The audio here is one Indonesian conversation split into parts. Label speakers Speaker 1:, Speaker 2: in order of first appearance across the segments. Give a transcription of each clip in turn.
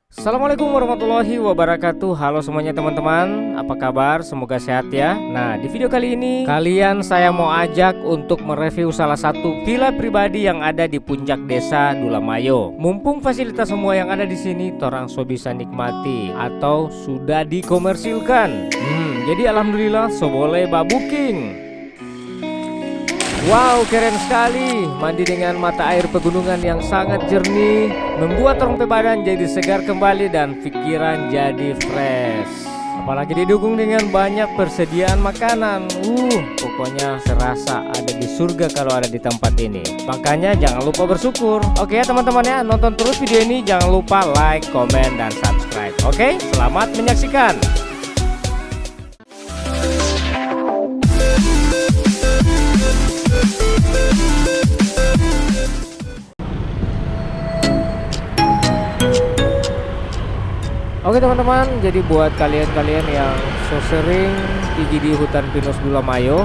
Speaker 1: Assalamualaikum warahmatullahi wabarakatuh. Halo semuanya teman-teman, apa kabar? Semoga sehat ya. Nah, di video kali ini saya mau ajak untuk mereview salah satu villa pribadi yang ada di Puncak Desa Dulamayo. Mumpung fasilitas semua yang ada di sini torang so bisa nikmati atau sudah dikomersilkan. Jadi alhamdulillah so boleh booking. Wow, keren sekali. Mandi dengan mata air pegunungan yang sangat jernih membuat orang badan jadi segar kembali dan pikiran jadi fresh. Apalagi didukung dengan banyak persediaan makanan. Pokoknya serasa ada di surga kalau ada di tempat ini. Makanya jangan lupa bersyukur. Oke ya teman-teman ya, nonton terus video ini. Jangan lupa like, komen, dan subscribe. Oke, selamat menyaksikan. Oke teman-teman, jadi buat kalian-kalian yang so sering pergi di hutan pinus Dulamayo,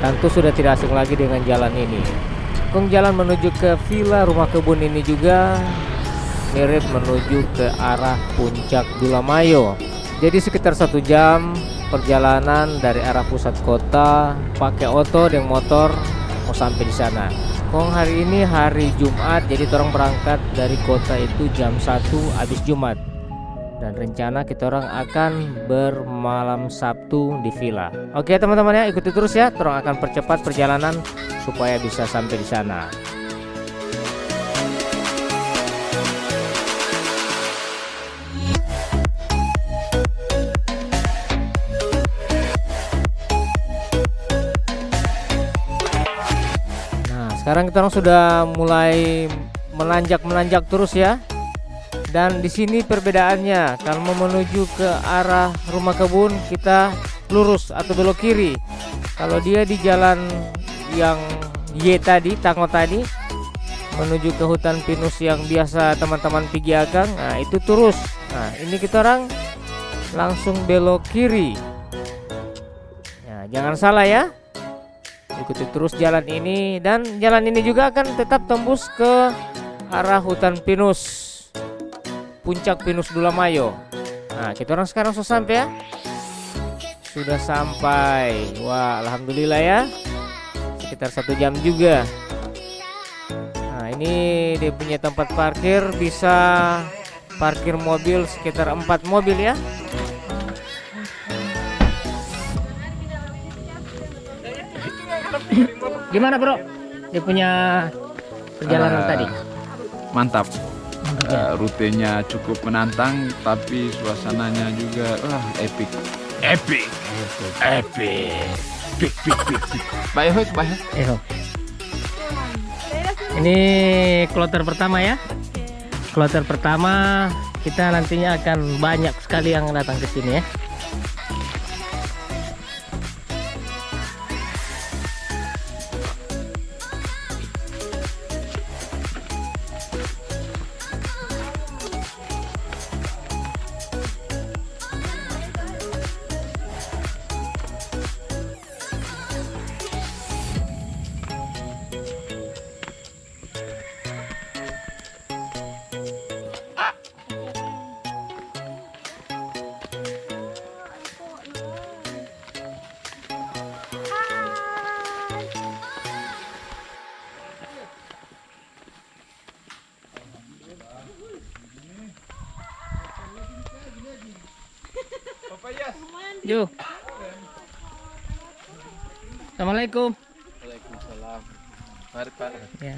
Speaker 1: tentu sudah tidak asing lagi dengan jalan ini. Jalan menuju ke Villa Rumah Kebun ini juga mirip menuju ke arah Puncak Dulamayo. Jadi sekitar 1 jam perjalanan dari arah pusat kota pakai oto dan motor mau sampai di sana. Hari ini hari Jumat, jadi orang berangkat dari kota itu jam 1 habis Jumat. Dan rencana kita orang akan bermalam Sabtu di villa. Oke teman-teman ya, ikuti terus ya. Orang akan percepat perjalanan supaya bisa sampai di sana. Nah, sekarang kita orang sudah mulai menanjak terus ya. Dan di sini perbedaannya, kalau mau menuju ke arah Rumah Kebun kita lurus atau belok kiri. Kalau dia di jalan yang Y tadi, Tango tadi, menuju ke hutan pinus yang biasa teman-teman pergi agang, nah itu terus. Nah ini kita orang langsung belok kiri. Nah, jangan salah ya, ikuti terus jalan ini. Dan jalan ini juga akan tetap tembus ke arah hutan pinus Puncak Pinus Dulamayo. Nah kita orang sekarang sudah sampai ya. Sudah sampai. Wah alhamdulillah ya. Sekitar 1 jam juga. Nah ini dia punya tempat parkir. Bisa parkir mobil sekitar 4 mobil ya. Gimana bro? Dia punya perjalanan tadi.
Speaker 2: Mantap. Rutenya cukup menantang, tapi suasananya juga epic. Baik.
Speaker 1: Ini kloter pertama ya. Kloter pertama kita nantinya akan banyak sekali yang datang ke sini ya. Yo. Assalamualaikum.
Speaker 2: Waalaikumsalam. Mari Pak.
Speaker 1: Ya.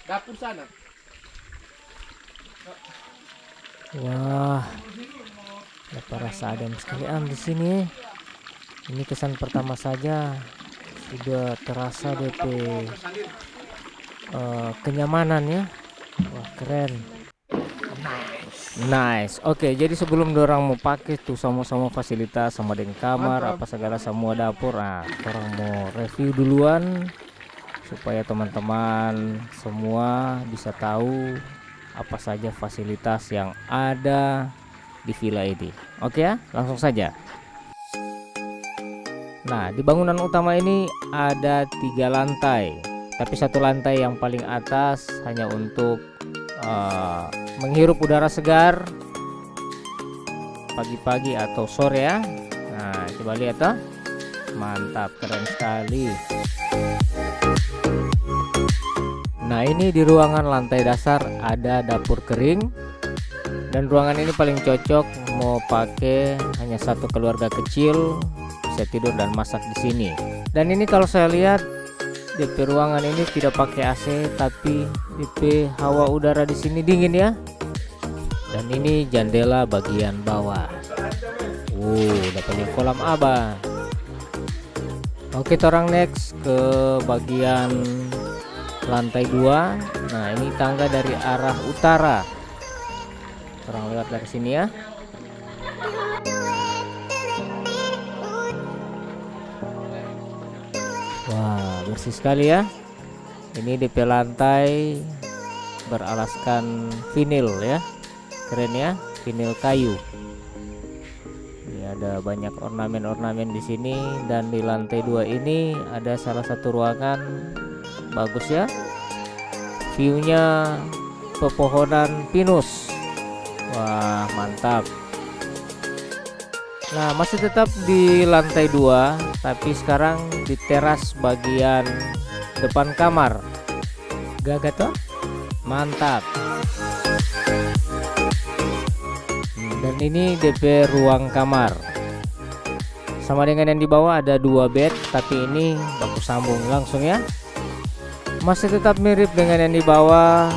Speaker 2: Dapur sana.
Speaker 1: Wah. Apa rasa adem sekali di sini. Ini kesan pertama saja sudah terasa DP kenyamanan ya. Wah keren. Nice. Oke, jadi sebelum dorang mau pakai tuh sama-sama fasilitas sama dengan kamar apa segala semua dapur, orang mau review duluan supaya teman-teman semua bisa tahu apa saja fasilitas yang ada di villa ini. Oke ya, langsung saja. Nah, di bangunan utama ini ada 3 lantai. Tapi satu lantai yang paling atas hanya untuk menghirup udara segar pagi-pagi atau sore ya. Nah, coba lihat toh. Mantap, keren sekali. Nah, ini di ruangan lantai dasar ada dapur kering. Dan ruangan ini paling cocok mau pakai hanya satu keluarga kecil, bisa tidur dan masak di sini. Dan ini kalau saya lihat DP ruangan ini tidak pakai AC, tapi DP hawa udara di sini dingin ya. Dan ini jendela bagian bawah. Dapat kolam abah. Oke, kita orang next ke bagian lantai 2. Nah, ini tangga dari arah utara. Orang lewat dari sini ya. Wah, bersih sekali ya. Ini DP lantai beralaskan vinil ya. Keren ya, vinil kayu. Ini ada banyak ornamen-ornamen di sini, dan di lantai 2 ini ada salah satu ruangan bagus ya. View-nya pepohonan pinus. Wah, mantap. Nah, masih tetap di lantai 2, tapi sekarang di teras bagian depan kamar. Gagah toh? Mantap. Dan ini DP ruang kamar. Sama dengan yang di bawah, ada 2 bed, tapi ini baku sambung langsung ya. Masih tetap mirip dengan yang di bawah,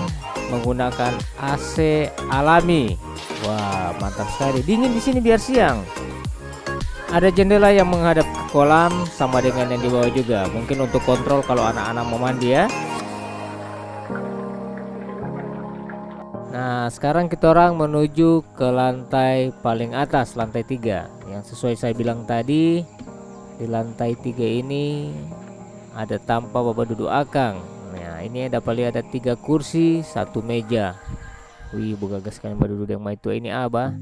Speaker 1: menggunakan AC alami. Wah, mantap sekali. Dingin di sini biar siang. Ada jendela yang menghadap ke kolam, sama dengan yang di bawah juga. Mungkin untuk kontrol kalau anak-anak mau mandi ya. Nah, sekarang kita orang menuju ke lantai paling atas, lantai 3. Yang sesuai saya bilang tadi, di lantai 3 ini ada tanpa bapak duduk akang. Nah, ini dapat lihat ada 3 kursi, 1 meja. Wih, bugagas sekali bapak duduk yang mai tua ini abah.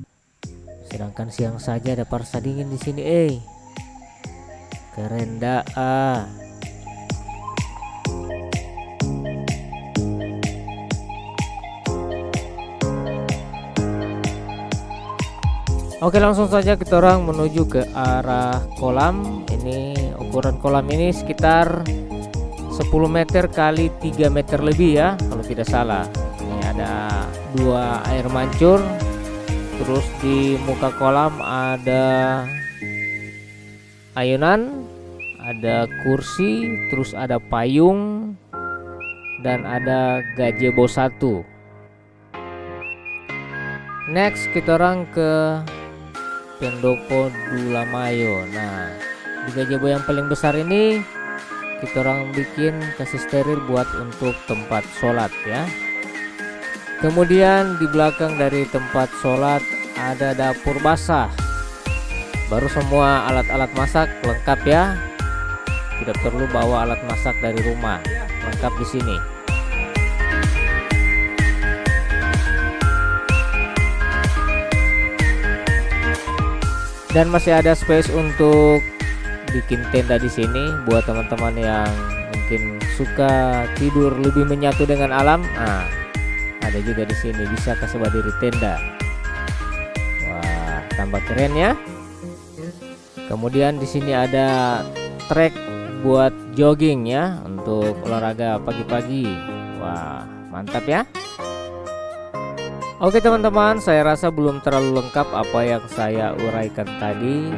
Speaker 1: Sedangkan siang saja ada parsa dingin di sini, keren dah. Oke, langsung saja kita orang menuju ke arah kolam. Ini ukuran kolam ini sekitar 10 meter kali 3 meter lebih ya, kalau tidak salah. Ini ada 2 air mancur. Terus di muka kolam ada ayunan, ada kursi, terus ada payung, dan ada gazebo 1. Next kita orang ke pendopo Dulamayo. Nah, di gazebo yang paling besar ini kita orang bikin kasih steril buat untuk tempat sholat ya. Kemudian di belakang dari tempat sholat ada dapur basah. Baru semua alat-alat masak lengkap ya. Tidak perlu bawa alat masak dari rumah, lengkap di sini. Dan masih ada space untuk bikin tenda di sini buat teman-teman yang mungkin suka tidur lebih menyatu dengan alam. Nah, ada juga di sini bisa kasih berdiri tenda. Wah, tambah keren ya. Kemudian di sini ada trek buat jogging ya, untuk olahraga pagi-pagi. Wah, mantap ya. Oke teman-teman, saya rasa belum terlalu lengkap apa yang saya uraikan tadi.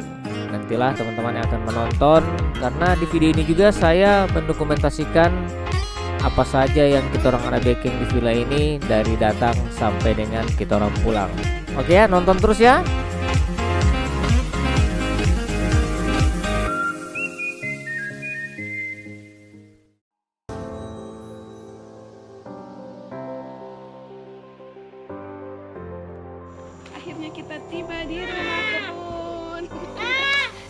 Speaker 1: Nantilah teman-teman yang akan menonton, karena di video ini juga saya mendokumentasikan apa saja yang kita orang ada baking di villa ini dari datang sampai dengan kita orang pulang. Oke ya, nonton terus ya.
Speaker 3: Akhirnya kita tiba di rumah kebun.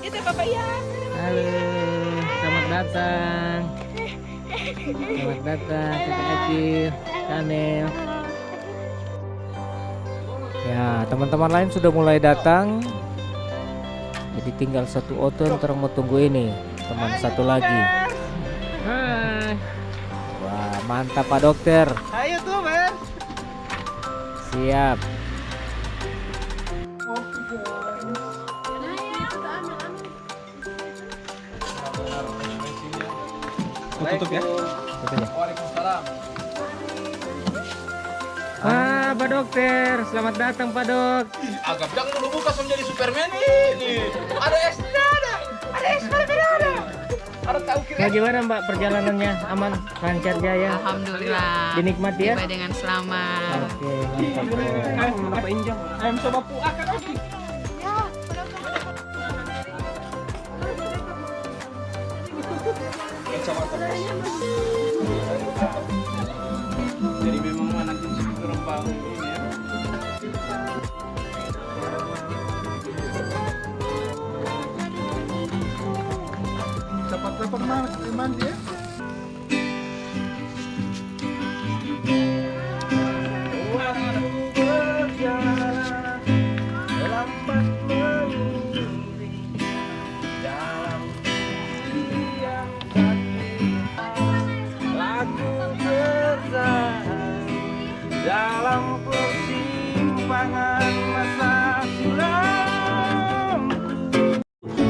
Speaker 3: Itu Papa ya.
Speaker 1: Halo, selamat datang. Selamat datang kakak kecil, Kanel. Ya, teman-teman lain sudah mulai datang. Jadi tinggal satu auto yang terang mau tunggu ini. Teman satu lagi. Hai. mantap Pak Dokter.
Speaker 4: Ayo tuh, Ber.
Speaker 1: Siap.
Speaker 4: Tutup ya.
Speaker 2: Waalaikumsalam.
Speaker 1: Wah, Pak Dokter, selamat datang Pak Dok.
Speaker 2: Agak bilang dulu buka menjadi Superman ini. Ada es ada. Ada es ada. Ada tahu kira.
Speaker 1: Bagaimana Mbak perjalanannya? Aman, lancar jaya?
Speaker 3: Alhamdulillah.
Speaker 1: Dinikmati ya?
Speaker 3: Sampai dengan selamat.
Speaker 1: Oke, mantap.
Speaker 4: Apa injang? Ayam coba puakan oke. Kecamatan. Jadi memang anak di sini kurang paham ini ya. Dapat mandi ya. Dalam persimpangan masa silam,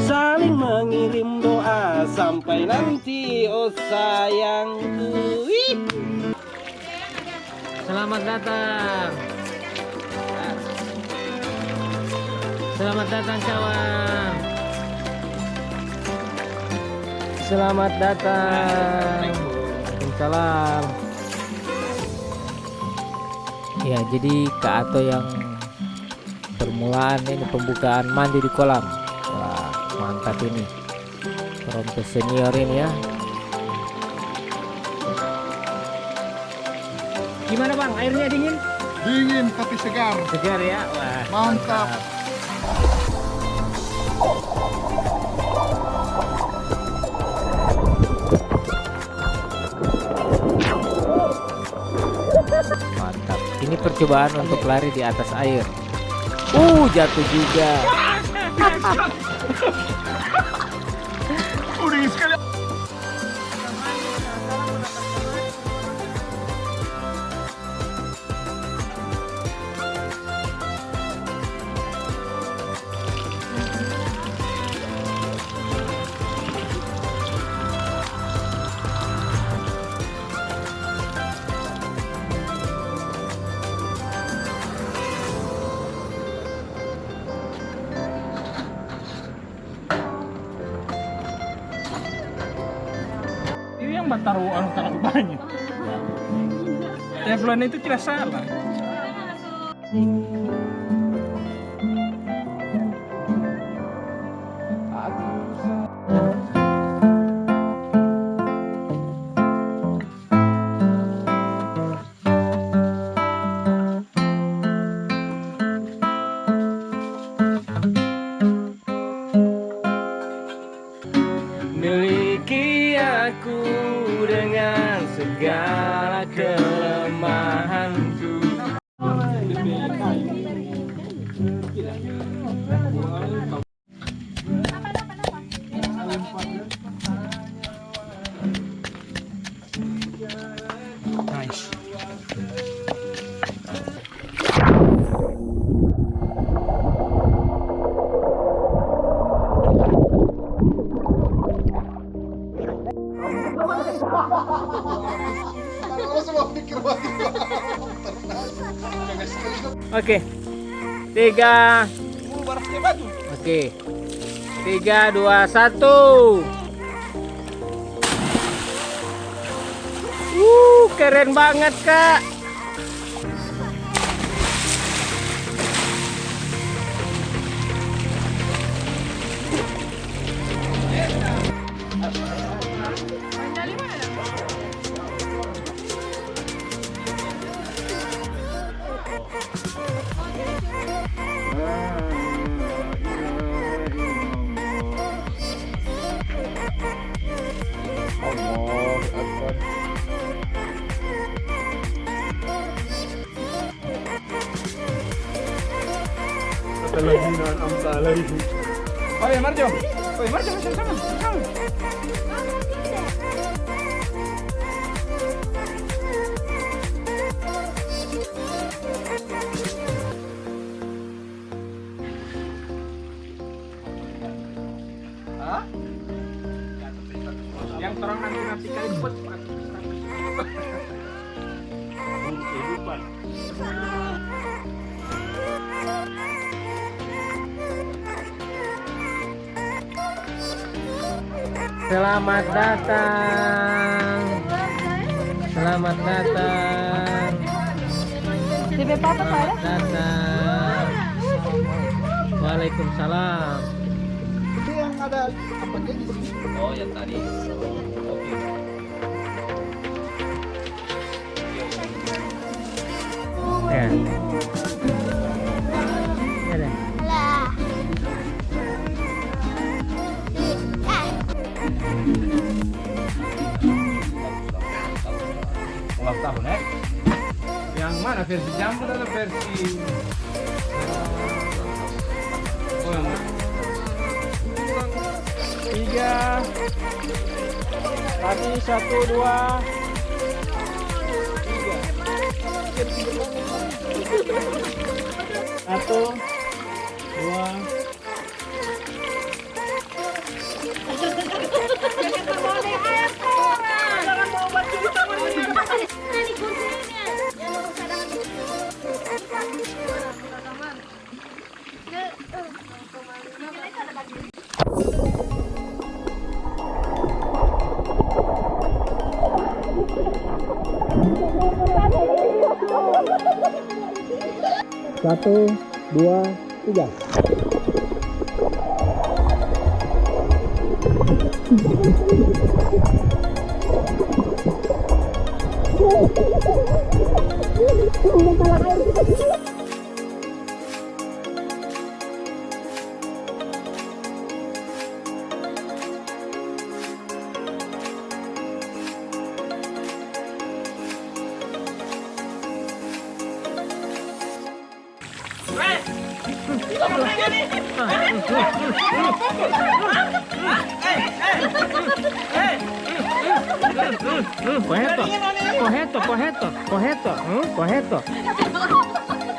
Speaker 4: saling mengirim doa sampai nanti, oh sayangku.
Speaker 1: Selamat datang. Selamat datang kawan. Selamat datang. Waalaikumsalam. Ya, jadi Kak Ato yang permulaan ini pembukaan mandi di kolam. Wah, mantap ini. Perompes senior ini ya. Gimana Bang? Airnya dingin?
Speaker 5: Dingin tapi segar.
Speaker 1: Segar ya. Wah,
Speaker 5: Mantap.
Speaker 1: Mantap. Ini percobaan untuk lari di atas air. Jatuh juga.
Speaker 5: Dingin sekali. Yang taruh terlalu banyak. Teflon itu tidak salah. Miliki aku dengan segala kelemahanku. Nice.
Speaker 1: Oke. 3. Oke. 3, 2, 1. Keren banget, Kak.
Speaker 4: Oye, Marjo. Oye, Marjo, sama. Kehidupan.
Speaker 1: Selamat datang. Selamat datang. Selamat datang. Waalaikumsalam.
Speaker 2: Itu yang ada apa dia gitu.
Speaker 4: Oh, yang tadi. Oke.
Speaker 1: Ya. Ya deh.
Speaker 4: Ulang tahun, eh? Yang mana versi jambul atau versi? Oh, yang mana?
Speaker 5: 3 tadi 1 2 1 2 1 2 3.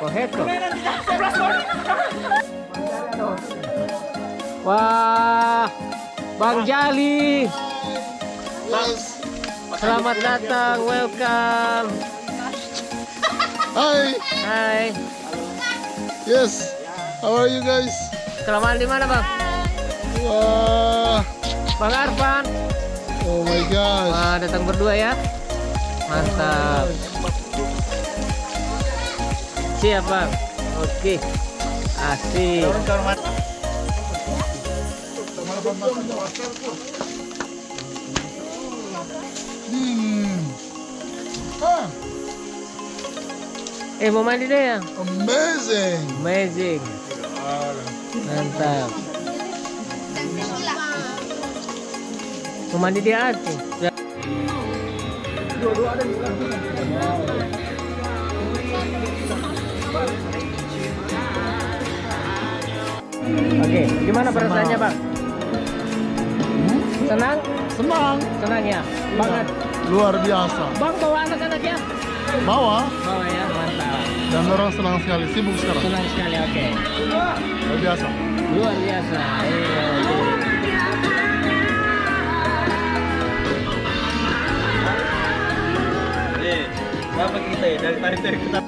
Speaker 1: Koheto. Wah, Bang Jali.
Speaker 2: Yes.
Speaker 1: Selamat datang, welcome.
Speaker 2: Hai.
Speaker 1: Hai.
Speaker 2: Yes. How are you guys?
Speaker 1: Kelamaan di mana, Bang?
Speaker 2: Wah.
Speaker 1: Bang Arfan.
Speaker 2: Oh my gosh.
Speaker 1: Wah, datang berdua ya. Mantap. Siap, Bang. Oke. Asik.
Speaker 2: Ah,
Speaker 1: Mau mandi deh ya?
Speaker 2: amazing.
Speaker 1: Amazing. Mantap. Mau mandi di atas. Oke, gimana perasaannya, Bang? Senang?
Speaker 2: Senang.
Speaker 1: Senang ya? Banget.
Speaker 2: Luar biasa.
Speaker 1: Bang bawa anak-anak ya?
Speaker 2: Bawa.
Speaker 1: Bawa ya, mantap.
Speaker 2: Dan orang senang sekali. Sibuk sekarang.
Speaker 1: Senang sekali, oke.
Speaker 2: Luar biasa.
Speaker 1: Luar biasa. Iya, oke.
Speaker 4: Berapa kita ya dari tarik kita?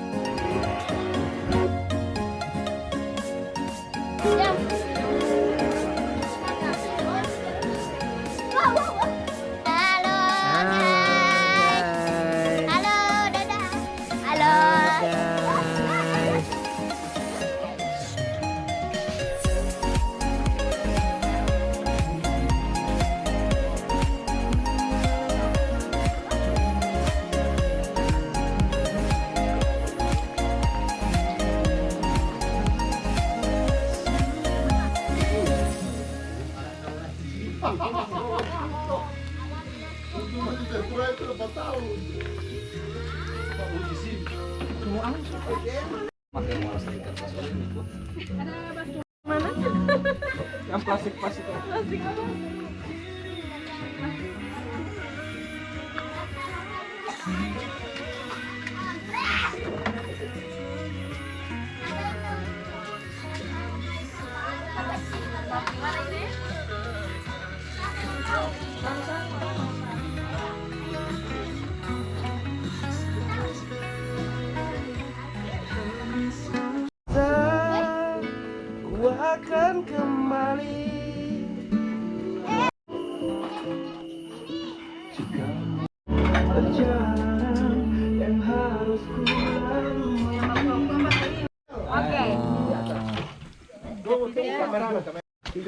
Speaker 5: Yang plastik
Speaker 3: Plastik apa?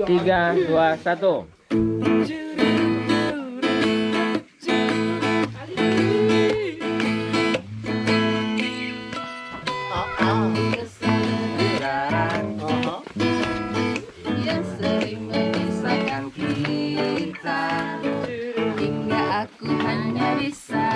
Speaker 1: Tiga, dua, satu.
Speaker 3: Yang sering memisahkan kita, hingga aku hanya bisa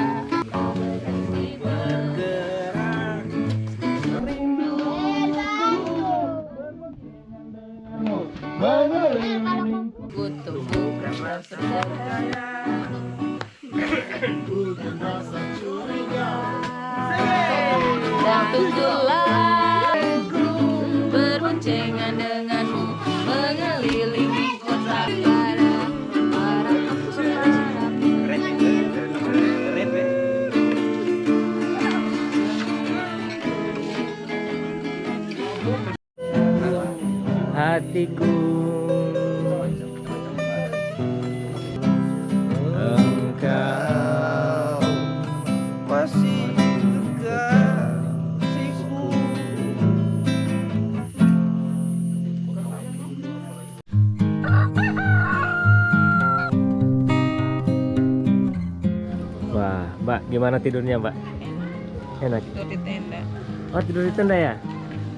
Speaker 3: kutubu berasa dan tunggulah aku berboncengan denganmu mengelilingi kota para
Speaker 1: Hatiku engkau masih kekasihku. Wah, Mbak, gimana tidurnya, Mbak? Enak.
Speaker 3: tidur di tenda.
Speaker 1: Oh, tidur di tenda ya?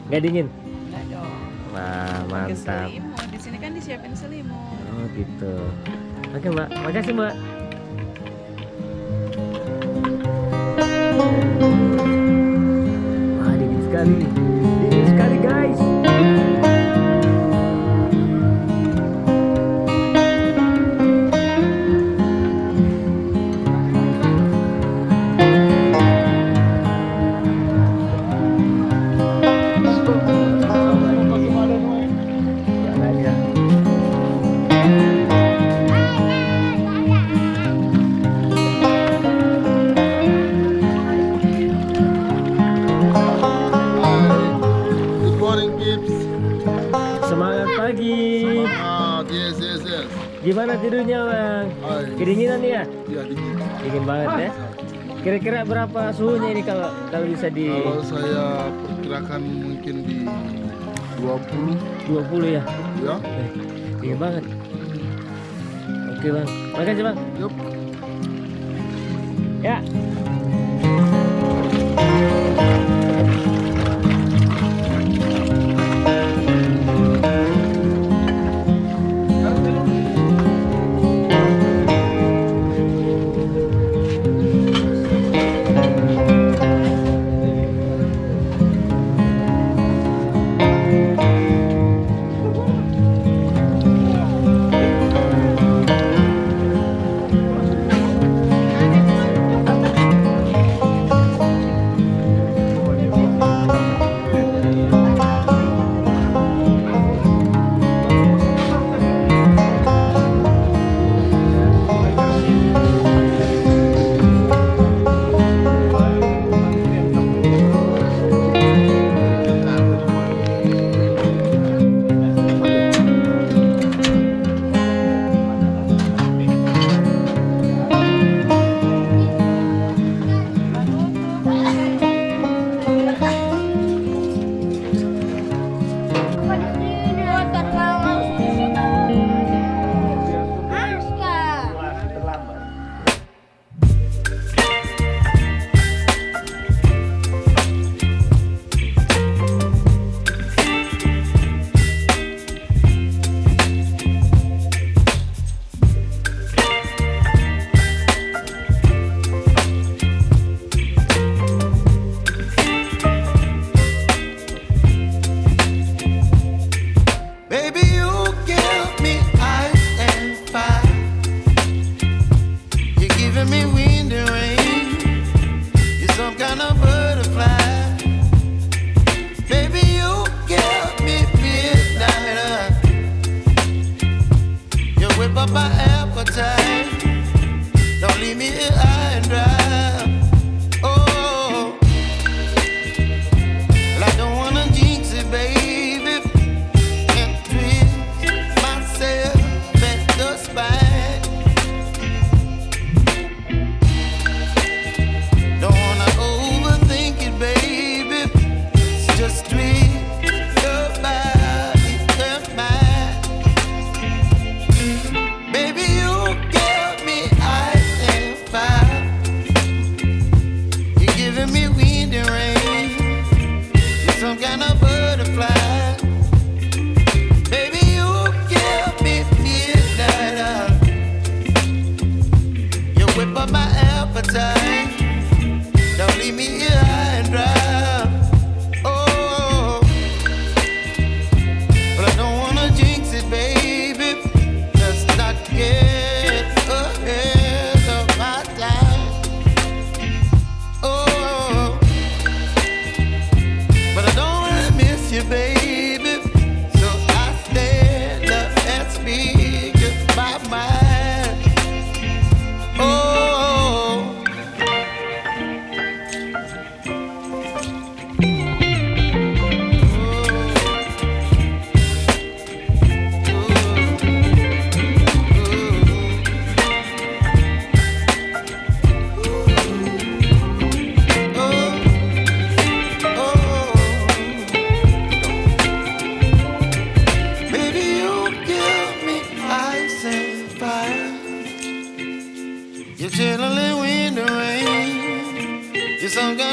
Speaker 1: Nggak dingin?
Speaker 3: Enggak dong.
Speaker 1: Wah,
Speaker 3: Pakai
Speaker 1: mantap.
Speaker 3: selimut. Di sini kan disiapin selimut.
Speaker 1: Oh, gitu. Oke, Mbak. Makasih, Mbak. Wah, dingin sekali. Dingin sekali, guys.
Speaker 6: Good morning, Gibbs.
Speaker 1: Semangat pagi.
Speaker 6: Yes, yes, yes.
Speaker 1: Gimana tidurnya, Bang?
Speaker 6: Hai.
Speaker 1: Kedinginan ya?
Speaker 6: Ya, dingin.
Speaker 1: Dingin banget ya. Kira-kira berapa suhunya ini kalau kalau bisa di
Speaker 6: Kalau saya perkirakan mungkin di 20,
Speaker 1: 20 ya?
Speaker 6: ya.
Speaker 1: Dingin banget. Oke, Bang. Makasih, Bang.
Speaker 6: Yup.
Speaker 1: Ya.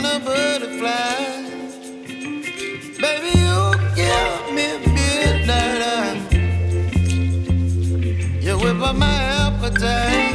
Speaker 7: and a butterfly. Baby, you give me midnight. You whip up my appetite.